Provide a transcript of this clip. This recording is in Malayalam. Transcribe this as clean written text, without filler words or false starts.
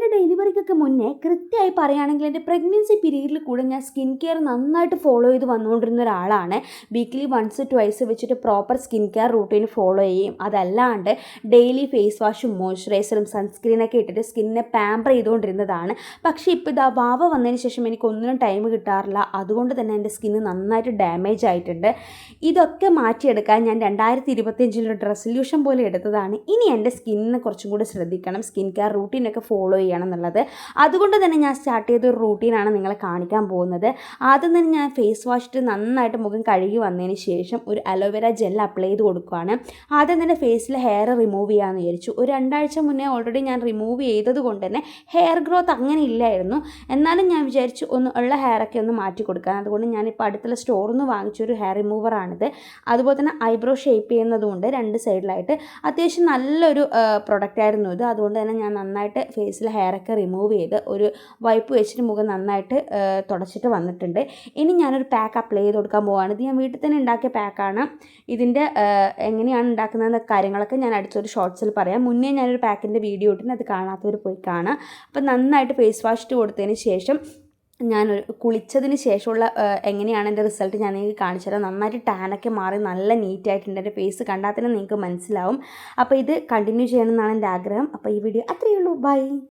എൻ്റെ ഡെലിവറിക്കൊക്കെ മുന്നേ കൃത്യമായി പറയുകയാണെങ്കിൽ എൻ്റെ പ്രഗ്നൻസി പീരീഡിൽ കൂടെ ഞാൻ സ്കിൻ കെയർ നന്നായിട്ട് ഫോളോ ചെയ്ത് വന്നുകൊണ്ടിരുന്ന ഒരാളാണ്. വീക്കിലി വൺസ് ട്വൈസ് വെച്ചിട്ട് proper skin care routine follow ചെയ്യും. അതല്ലാണ്ട് ഡെയിലി ഫേസ് വാഷും മോയ്സ്ചറൈസറും സൺസ്ക്രീനൊക്കെ ഇട്ടിട്ട് സ്കിന്നിനെ പാമ്പർ ചെയ്തുകൊണ്ടിരുന്നതാണ്. പക്ഷേ ഇപ്പോൾ ഇതാ വാവ വന്നതിന് ശേഷം എനിക്കൊന്നിനും ടൈം കിട്ടാറില്ല. അതുകൊണ്ട് തന്നെ എൻ്റെ സ്കിന്ന് നന്നായിട്ട് ഡാമേജ് ആയിട്ടുണ്ട്. ഇതൊക്കെ മാറ്റിയെടുക്കാൻ ഞാൻ 2025 റെസൊല്യൂഷൻ പോലെ എടുത്തതാണ്. ഇനി എൻ്റെ സ്കിന്നിനെ കുറച്ചും കൂടി ശ്രദ്ധിക്കണം, സ്കിൻ കെയർ റൂട്ടീനൊക്കെ ഫോളോ ചെയ്യണം എന്നുള്ളത്. അതുകൊണ്ട് തന്നെ ഞാൻ സ്റ്റാർട്ട് ചെയ്തൊരു റൂട്ടീനാണ് നിങ്ങളെ കാണിക്കാൻ പോകുന്നത്. ആദ്യം തന്നെ ഞാൻ ഫേസ് വാഷ് ഇട്ട് നന്നായിട്ട് മുഖം കഴുകി വന്നതിന് ശേഷം ഒരു അലോവേര ജെൽ അപ്ലൈ ചെയ്ത് കൊടുക്കുകയാണ്. ആദ്യം തന്നെ ഫേസിലെ ഹെയർ റിമൂവ് ചെയ്യാമെന്ന് വിചാരിച്ചു. ഒരു 2 ആഴ്ച മുന്നേ ഓൾറെഡി ഞാൻ റിമൂവ് ചെയ്തത് കൊണ്ട് തന്നെ ഹെയർ ഗ്രോത്ത് അങ്ങനെ ഇല്ലായിരുന്നു. എന്നാലും ഞാൻ വിചാരിച്ചു ഒന്ന് ഉള്ള ഹെയറൊക്കെ ഒന്ന് മാറ്റി കൊടുക്കാൻ. അതുകൊണ്ട് ഞാനിപ്പോൾ അടുത്തുള്ള സ്റ്റോറിൽ നിന്ന് വാങ്ങിച്ചൊരു ഹെയർ റിമൂവറാണിത്. അതുപോലെ തന്നെ ഐബ്രോ ഷേപ്പ് ചെയ്യുന്നതുകൊണ്ട് 2 സൈഡിലായിട്ട് അത്യാവശ്യം നല്ലൊരു പ്രൊഡക്റ്റായിരുന്നു ഇത്. അതുകൊണ്ട് തന്നെ ഞാൻ നന്നായിട്ട് ഫേസിലെ ഹെയറൊക്കെ റിമൂവ് ചെയ്ത് ഒരു വൈപ്പ് വെച്ചിട്ട് മുഖം നന്നായിട്ട് തുടച്ചിട്ട് വന്നിട്ടുണ്ട്. ഇനി ഞാനൊരു പാക്ക് അപ്ലൈ ചെയ്ത് കൊടുക്കാൻ പോവുകയാണ്. ഇത് ഞാൻ വീട്ടിൽ തന്നെ ഉണ്ടാക്കിയ പാക്കാണ്. ഇതിൻ്റെ എങ്ങനെയാണ് ഉണ്ടാക്കുന്നതെന്ന കാര്യങ്ങളൊക്കെ ഞാൻ അടുത്തൊരു ഷോർട്സിൽ പറയാം. മുന്നേ ഞാനൊരു പാക്കിൻ്റെ വീഡിയോ ഇട്ടിട്ട് അത് കാണാത്തവർ പോയി കാണാം. അപ്പോൾ നന്നായിട്ട് ഫേസ് വാഷ് ഇട്ട് കൊടുത്തതിന് ശേഷം ഞാൻ കുളിച്ചതിന് ശേഷമുള്ള എങ്ങനെയാണ് എൻ്റെ റിസൾട്ട് ഞാൻ നിങ്ങൾക്ക് കാണിച്ചു തരാം. നന്നായിട്ട് ടാനൊക്കെ മാറി നല്ല നീറ്റായിട്ടുണ്ട്. എൻ്റെ ഫേസ് കണ്ടാൽ തന്നെ നിങ്ങൾക്ക് മനസ്സിലാവും. അപ്പോൾ ഇത് കണ്ടിന്യൂ ചെയ്യണമെന്നാണ് എൻ്റെ ആഗ്രഹം. അപ്പോൾ ഈ വീഡിയോ അത്രയേ ഉള്ളൂ. ബൈ.